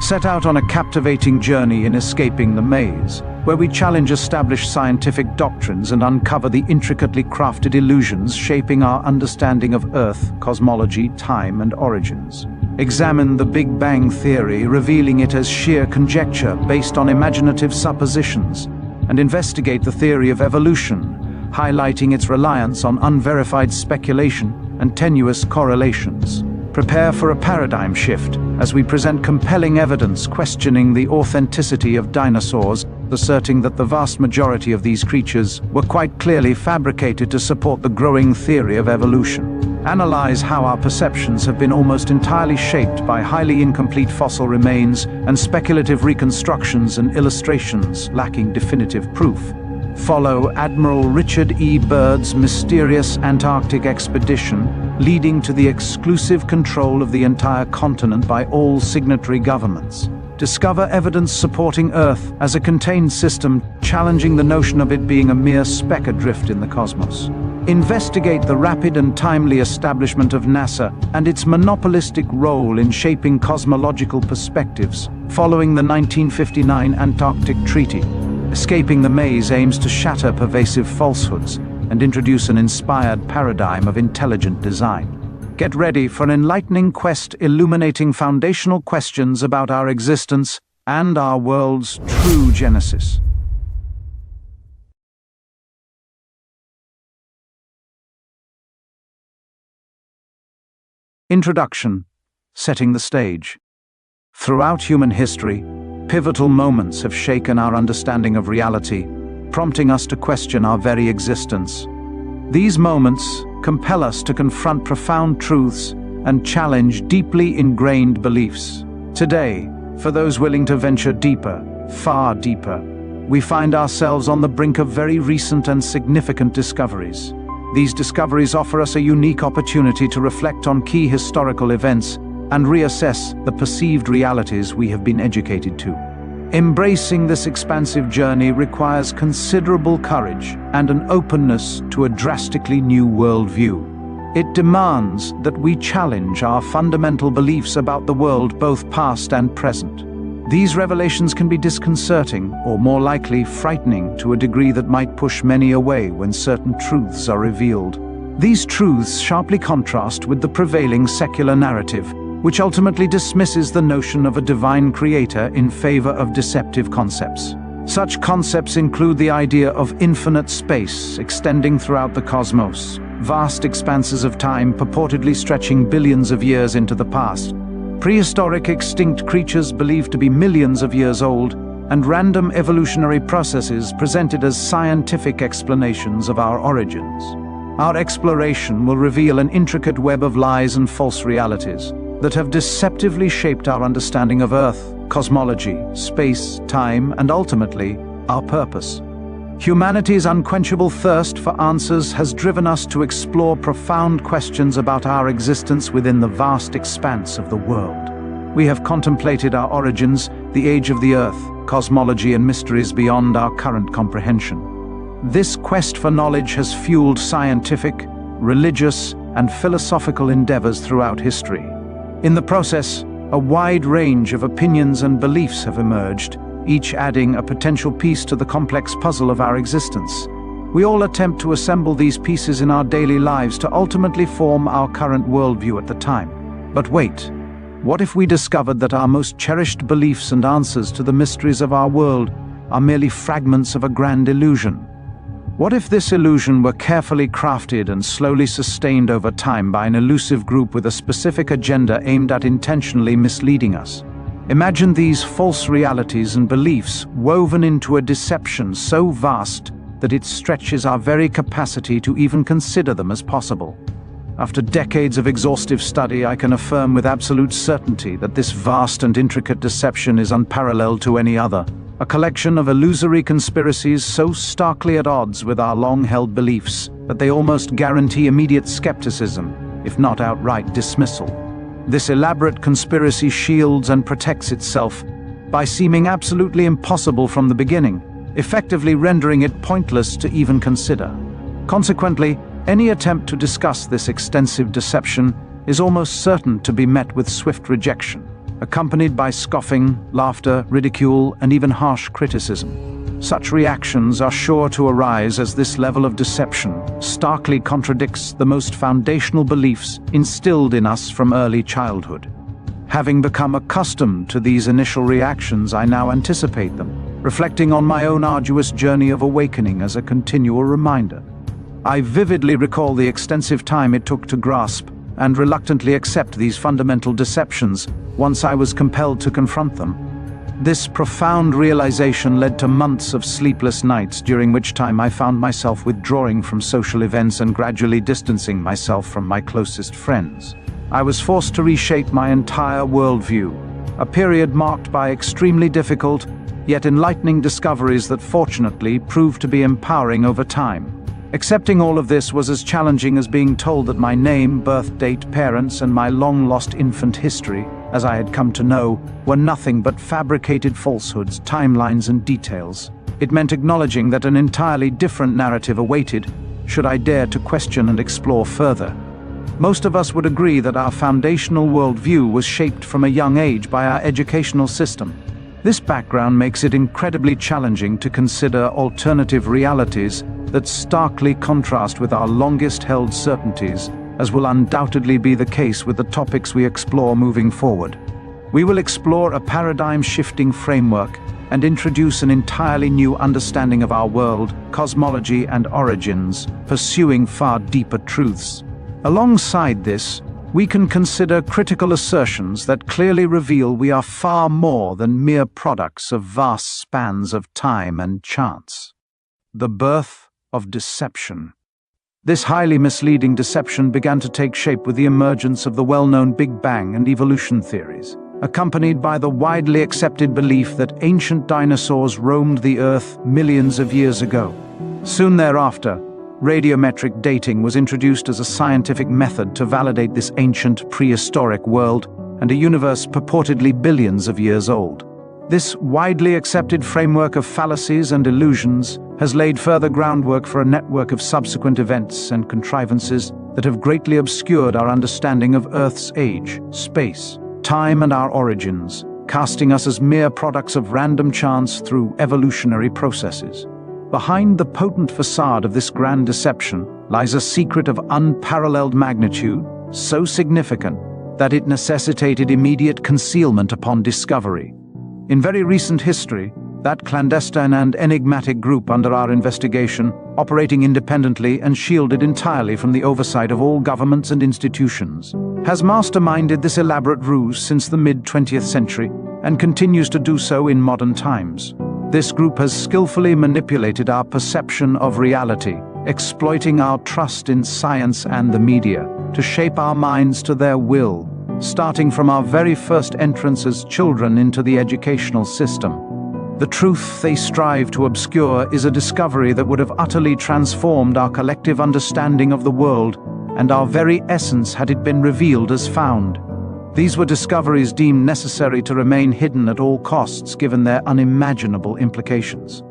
Set out on a captivating journey in escaping the maze, where we challenge established scientific doctrines and uncover the intricately crafted illusions shaping our understanding of Earth, cosmology, time, and origins. Examine the Big Bang Theory, revealing it as sheer conjecture based on imaginative suppositions, and investigate the theory of evolution, highlighting its reliance on unverified speculation and tenuous correlations. Prepare for a paradigm shift as we present compelling evidence questioning the authenticity of dinosaurs, asserting that the vast majority of these creatures were quite clearly fabricated to support the growing theory of evolution. Analyze how our perceptions have been almost entirely shaped by highly incomplete fossil remains and speculative reconstructions and illustrations lacking definitive proof. Follow Admiral Richard E. Byrd's mysterious Antarctic expedition, leading to the exclusive control of the entire continent by all signatory governments. Discover evidence supporting Earth as a contained system, challenging the notion of it being a mere speck adrift in the cosmos. Investigate the rapid and timely establishment of NASA and its monopolistic role in shaping cosmological perspectives following the 1959 Antarctic Treaty. Escaping the Maze aims to shatter pervasive falsehoods and introduce an inspired paradigm of intelligent design. Get ready for an enlightening quest illuminating foundational questions about our existence and our world's true genesis. Introduction. Setting the stage. Throughout human history, pivotal moments have shaken our understanding of reality, prompting us to question our very existence. These moments compel us to confront profound truths and challenge deeply ingrained beliefs. Today, for those willing to venture deeper, far deeper, we find ourselves on the brink of very recent and significant discoveries. These discoveries offer us a unique opportunity to reflect on key historical events and reassess the perceived realities we have been educated to. Embracing this expansive journey requires considerable courage and an openness to a drastically new worldview. It demands that we challenge our fundamental beliefs about the world, both past and present. These revelations can be disconcerting, or more likely, frightening to a degree that might push many away when certain truths are revealed. These truths sharply contrast with the prevailing secular narrative, which ultimately dismisses the notion of a divine creator in favor of deceptive concepts. Such concepts include the idea of infinite space extending throughout the cosmos, vast expanses of time purportedly stretching billions of years into the past, prehistoric extinct creatures believed to be millions of years old, and random evolutionary processes presented as scientific explanations of our origins. Our exploration will reveal an intricate web of lies and false realities that have deceptively shaped our understanding of Earth, cosmology, space, time, and ultimately, our purpose. Humanity's unquenchable thirst for answers has driven us to explore profound questions about our existence within the vast expanse of the world. We have contemplated our origins, the age of the Earth, cosmology, and mysteries beyond our current comprehension. This quest for knowledge has fueled scientific, religious, and philosophical endeavors throughout history. In the process, a wide range of opinions and beliefs have emerged, each adding a potential piece to the complex puzzle of our existence. We all attempt to assemble these pieces in our daily lives to ultimately form our current worldview at the time. But wait, what if we discovered that our most cherished beliefs and answers to the mysteries of our world are merely fragments of a grand illusion? What if this illusion were carefully crafted and slowly sustained over time by an elusive group with a specific agenda aimed at intentionally misleading us? Imagine these false realities and beliefs woven into a deception so vast that it stretches our very capacity to even consider them as possible. After decades of exhaustive study, I can affirm with absolute certainty that this vast and intricate deception is unparalleled to any other. A collection of illusory conspiracies so starkly at odds with our long-held beliefs that they almost guarantee immediate skepticism, if not outright dismissal. This elaborate conspiracy shields and protects itself by seeming absolutely impossible from the beginning, effectively rendering it pointless to even consider. Consequently, any attempt to discuss this extensive deception is almost certain to be met with swift rejection. accompanied by scoffing, laughter, ridicule, and even harsh criticism. Such reactions are sure to arise as this level of deception starkly contradicts the most foundational beliefs instilled in us from early childhood. Having become accustomed to these initial reactions, I now anticipate them, reflecting on my own arduous journey of awakening as a continual reminder. I vividly recall the extensive time it took to grasp and reluctantly accept these fundamental deceptions once I was compelled to confront them. This profound realization led to months of sleepless nights, during which time I found myself withdrawing from social events and gradually distancing myself from my closest friends. I was forced to reshape my entire worldview, a period marked by extremely difficult, yet enlightening discoveries that fortunately proved to be empowering over time. Accepting all of this was as challenging as being told that my name, birth date, parents, and my long-lost infant history, as I had come to know, were nothing but fabricated falsehoods, timelines, and details. It meant acknowledging that an entirely different narrative awaited, should I dare to question and explore further. Most of us would agree that our foundational worldview was shaped from a young age by our educational system. This background makes it incredibly challenging to consider alternative realities that starkly contrast with our longest-held certainties, as will undoubtedly be the case with the topics we explore moving forward. We will explore a paradigm-shifting framework and introduce an entirely new understanding of our world, cosmology, and origins, pursuing far deeper truths. Alongside this, we can consider critical assertions that clearly reveal we are far more than mere products of vast spans of time and chance. The birth of deception. This highly misleading deception began to take shape with the emergence of the well-known Big Bang and evolution theories, accompanied by the widely accepted belief that ancient dinosaurs roamed the Earth millions of years ago. Soon thereafter, radiometric dating was introduced as a scientific method to validate this ancient prehistoric world and a universe purportedly billions of years old. This widely accepted framework of fallacies and illusions has laid further groundwork for a network of subsequent events and contrivances that have greatly obscured our understanding of Earth's age, space, time, and our origins, casting us as mere products of random chance through evolutionary processes. Behind the potent facade of this grand deception lies a secret of unparalleled magnitude, so significant that it necessitated immediate concealment upon discovery. In very recent history, that clandestine and enigmatic group under our investigation, operating independently and shielded entirely from the oversight of all governments and institutions, has masterminded this elaborate ruse since the mid-20th century and continues to do so in modern times. This group has skillfully manipulated our perception of reality, exploiting our trust in science and the media to shape our minds to their will, starting from our very first entrance as children into the educational system. The truth they strive to obscure is a discovery that would have utterly transformed our collective understanding of the world and our very essence had it been revealed as found. These were discoveries deemed necessary to remain hidden at all costs given their unimaginable implications.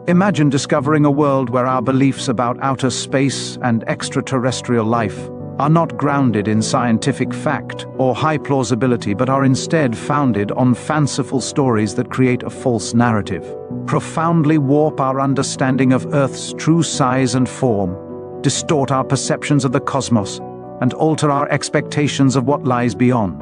Imagine discovering a world where our beliefs about outer space and extraterrestrial life are not grounded in scientific fact or high plausibility, but are instead founded on fanciful stories that create a false narrative, profoundly warp our understanding of Earth's true size and form, distort our perceptions of the cosmos, and alter our expectations of what lies beyond.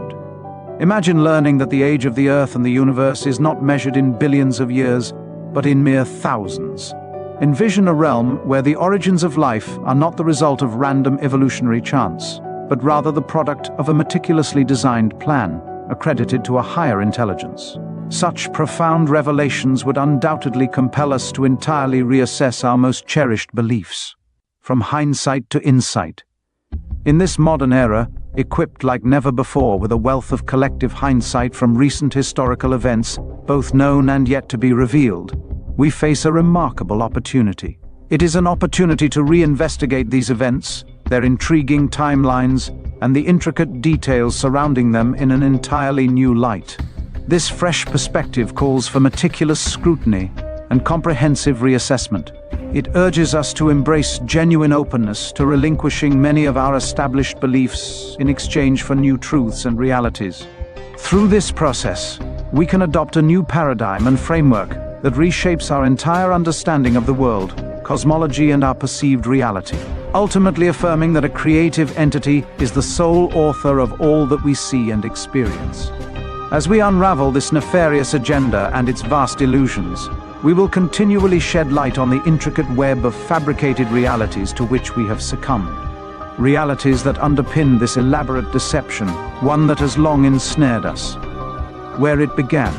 Imagine learning that the age of the Earth and the universe is not measured in billions of years, but in mere thousands. Envision a realm where the origins of life are not the result of random evolutionary chance, but rather the product of a meticulously designed plan, accredited to a higher intelligence. Such profound revelations would undoubtedly compel us to entirely reassess our most cherished beliefs. From hindsight to insight. In this modern era, equipped like never before with a wealth of collective hindsight from recent historical events, both known and yet to be revealed, we face a remarkable opportunity. It is an opportunity to reinvestigate these events, their intriguing timelines, and the intricate details surrounding them in an entirely new light. This fresh perspective calls for meticulous scrutiny and comprehensive reassessment. It urges us to embrace genuine openness to relinquishing many of our established beliefs in exchange for new truths and realities. Through this process, we can adopt a new paradigm and framework that reshapes our entire understanding of the world, cosmology, and our perceived reality, ultimately affirming that a creative entity is the sole author of all that we see and experience. As we unravel this nefarious agenda and its vast illusions, we will continually shed light on the intricate web of fabricated realities to which we have succumbed. Realities that underpin this elaborate deception, one that has long ensnared us. Where it began.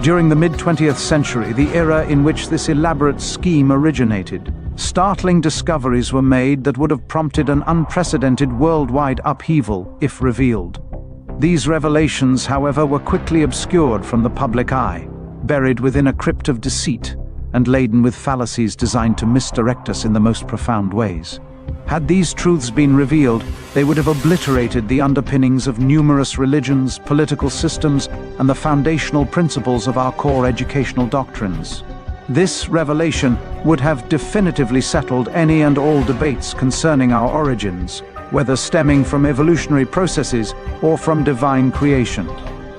During the mid-20th century, the era in which this elaborate scheme originated, startling discoveries were made that would have prompted an unprecedented worldwide upheaval if revealed. These revelations, however, were quickly obscured from the public eye, buried within a crypt of deceit and laden with fallacies designed to misdirect us in the most profound ways. Had these truths been revealed, they would have obliterated the underpinnings of numerous religions, political systems, and the foundational principles of our core educational doctrines. This revelation would have definitively settled any and all debates concerning our origins, whether stemming from evolutionary processes or from divine creation.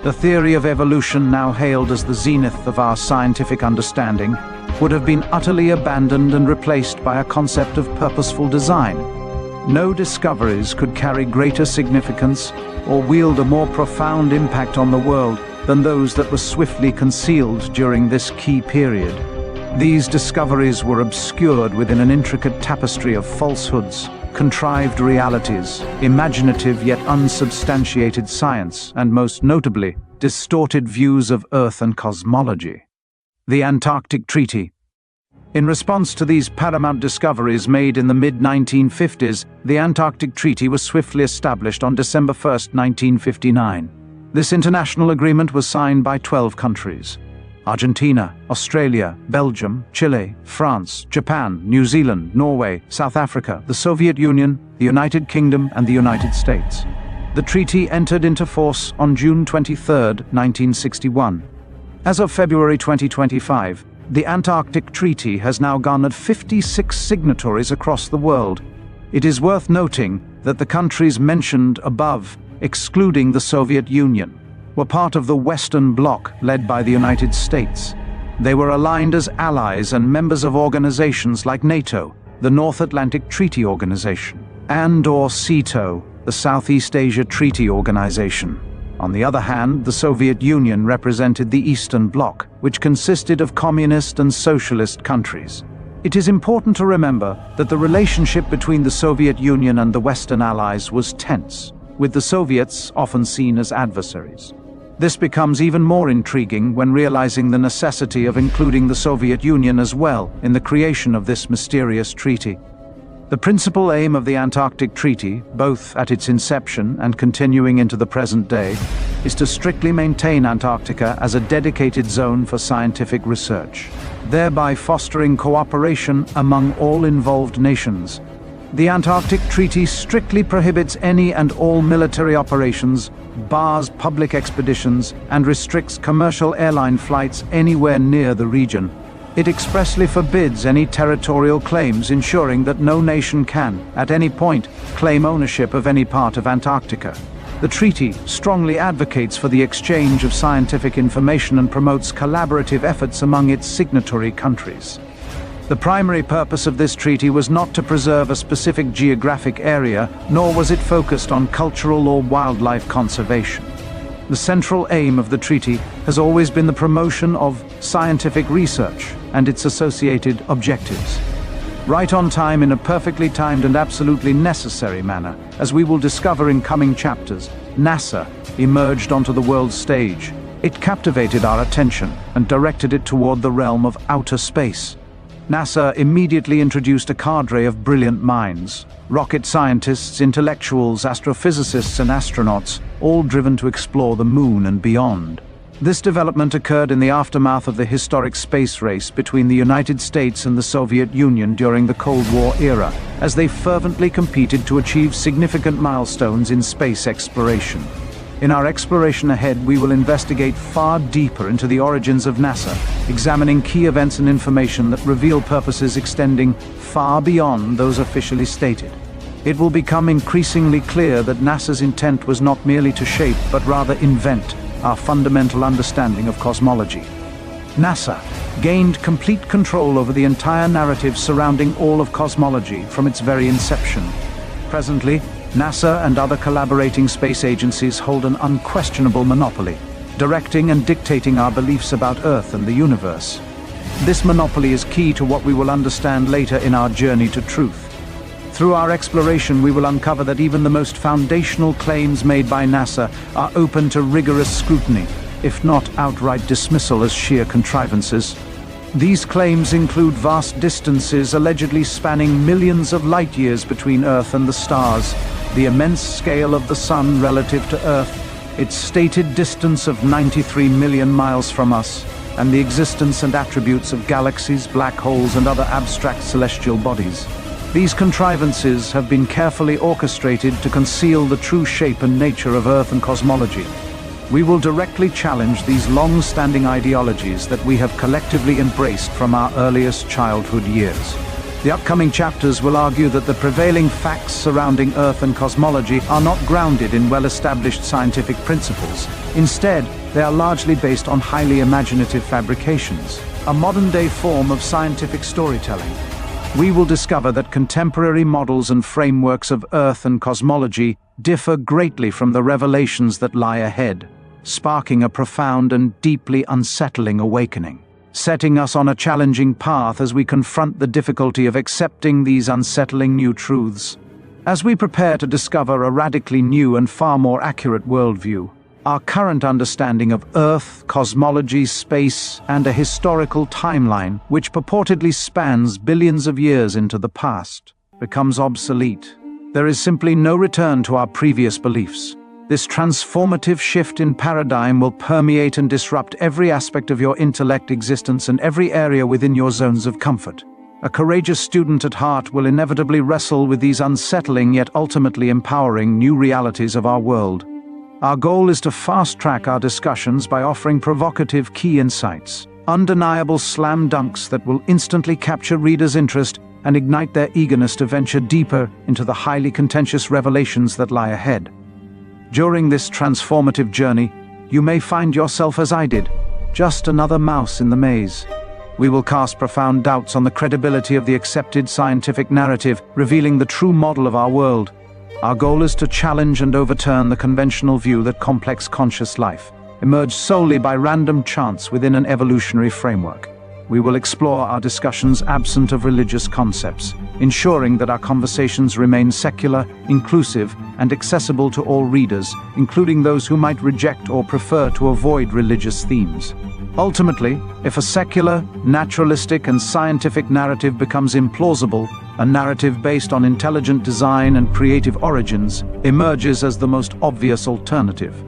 The theory of evolution, now hailed as the zenith of our scientific understanding, would have been utterly abandoned and replaced by a concept of purposeful design. No discoveries could carry greater significance or wield a more profound impact on the world than those that were swiftly concealed during this key period. These discoveries were obscured within an intricate tapestry of falsehoods, contrived realities, imaginative yet unsubstantiated science, and most notably, distorted views of Earth and cosmology. The Antarctic Treaty. In response to these paramount discoveries made in the mid-1950s, the Antarctic Treaty was swiftly established on December 1, 1959. This international agreement was signed by 12 countries: Argentina, Australia, Belgium, Chile, France, Japan, New Zealand, Norway, South Africa, the Soviet Union, the United Kingdom, and the United States. The treaty entered into force on June 23, 1961. As of February 2025, the Antarctic Treaty has now garnered 56 signatories across the world. It is worth noting that the countries mentioned above, excluding the Soviet Union, were part of the Western Bloc led by the United States. They were aligned as allies and members of organizations like NATO, the North Atlantic Treaty Organization, and/or SEATO, the Southeast Asia Treaty Organization. On the other hand, the Soviet Union represented the Eastern Bloc, which consisted of communist and socialist countries. It is important to remember that the relationship between the Soviet Union and the Western Allies was tense, with the Soviets often seen as adversaries. This becomes even more intriguing when realizing the necessity of including the Soviet Union as well in the creation of this mysterious treaty. The principal aim of the Antarctic Treaty, both at its inception and continuing into the present day, is to strictly maintain Antarctica as a dedicated zone for scientific research, thereby fostering cooperation among all involved nations. The Antarctic Treaty strictly prohibits any and all military operations, bars public expeditions, and restricts commercial airline flights anywhere near the region. It expressly forbids any territorial claims, ensuring that no nation can, at any point, claim ownership of any part of Antarctica. The treaty strongly advocates for the exchange of scientific information and promotes collaborative efforts among its signatory countries. The primary purpose of this treaty was not to preserve a specific geographic area, nor was it focused on cultural or wildlife conservation. The central aim of the treaty has always been the promotion of scientific research and its associated objectives. Right on time, in a perfectly timed and absolutely necessary manner, as we will discover in coming chapters, NASA emerged onto the world stage. It captivated our attention and directed it toward the realm of outer space. NASA immediately introduced a cadre of brilliant minds, rocket scientists, intellectuals, astrophysicists, and astronauts, all driven to explore the moon and beyond. This development occurred in the aftermath of the historic space race between the United States and the Soviet Union during the Cold War era, as they fervently competed to achieve significant milestones in space exploration. In our exploration ahead, we will investigate far deeper into the origins of NASA, examining key events and information that reveal purposes extending far beyond those officially stated. it will become increasingly clear that NASA's intent was not merely to shape, but rather invent our fundamental understanding of cosmology. NASA gained complete control over the entire narrative surrounding all of cosmology from its very inception. Presently, NASA and other collaborating space agencies hold an unquestionable monopoly, directing and dictating our beliefs about Earth and the universe. This monopoly is key to what we will understand later in our journey to truth. Through our exploration, we will uncover that even the most foundational claims made by NASA are open to rigorous scrutiny, if not outright dismissal as sheer contrivances. These claims include vast distances allegedly spanning millions of light-years between Earth and the stars, the immense scale of the Sun relative to Earth, its stated distance of 93 million miles from us, and the existence and attributes of galaxies, black holes, and other abstract celestial bodies. These contrivances have been carefully orchestrated to conceal the true shape and nature of Earth and cosmology. We will directly challenge these long-standing ideologies that we have collectively embraced from our earliest childhood years. The upcoming chapters will argue that the prevailing facts surrounding Earth and cosmology are not grounded in well-established scientific principles. Instead, they are largely based on highly imaginative fabrications, a modern-day form of scientific storytelling. We will discover that contemporary models and frameworks of Earth and cosmology differ greatly from the revelations that lie ahead, sparking a profound and deeply unsettling awakening, setting us on a challenging path as we confront the difficulty of accepting these unsettling new truths. As we prepare to discover a radically new and far more accurate worldview, our current understanding of Earth, cosmology, space, and a historical timeline, which purportedly spans billions of years into the past, becomes obsolete. There is simply no return to our previous beliefs. This transformative shift in paradigm will permeate and disrupt every aspect of your intellect existence and every area within your zones of comfort. A courageous student at heart will inevitably wrestle with these unsettling yet ultimately empowering new realities of our world. Our goal is to fast-track our discussions by offering provocative key insights, undeniable slam dunks that will instantly capture readers' interest and ignite their eagerness to venture deeper into the highly contentious revelations that lie ahead. During this transformative journey, you may find yourself as I did, just another mouse in the maze. We will cast profound doubts on the credibility of the accepted scientific narrative, revealing the true model of our world. Our goal is to challenge and overturn the conventional view that complex conscious life emerged solely by random chance within an evolutionary framework. We will explore our discussions absent of religious concepts, ensuring that our conversations remain secular, inclusive, and accessible to all readers, including those who might reject or prefer to avoid religious themes. Ultimately, if a secular, naturalistic, and scientific narrative becomes implausible, a narrative based on intelligent design and creative origins emerges as the most obvious alternative.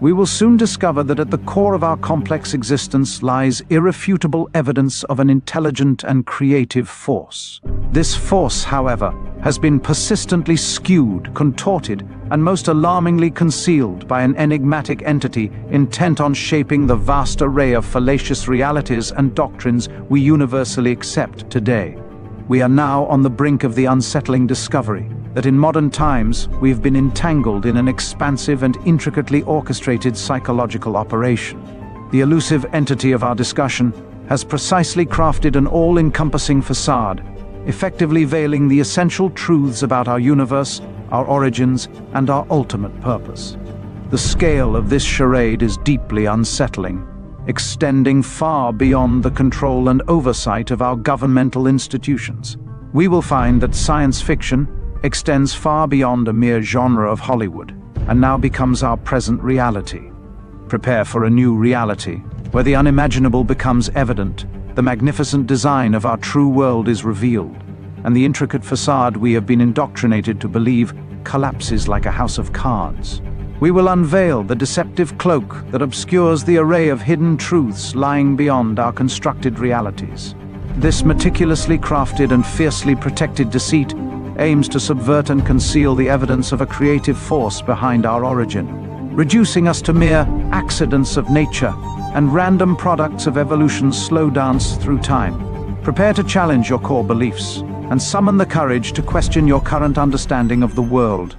We will soon discover that at the core of our complex existence lies irrefutable evidence of an intelligent and creative force. This force, however, has been persistently skewed, contorted, and most alarmingly concealed by an enigmatic entity intent on shaping the vast array of fallacious realities and doctrines we universally accept today. We are now on the brink of the unsettling discovery that in modern times we have been entangled in an expansive and intricately orchestrated psychological operation. The elusive entity of our discussion has precisely crafted an all-encompassing facade, effectively veiling the essential truths about our universe, our origins, and our ultimate purpose. The scale of this charade is deeply unsettling, extending far beyond the control and oversight of our governmental institutions. We will find that science fiction extends far beyond a mere genre of Hollywood, and now becomes our present reality. Prepare for a new reality, where the unimaginable becomes evident, the magnificent design of our true world is revealed, and the intricate facade we have been indoctrinated to believe collapses like a house of cards. We will unveil the deceptive cloak that obscures the array of hidden truths lying beyond our constructed realities. This meticulously crafted and fiercely protected deceit aims to subvert and conceal the evidence of a creative force behind our origin, reducing us to mere accidents of nature and random products of evolution's slow dance through time. Prepare to challenge your core beliefs, and summon the courage to question your current understanding of the world.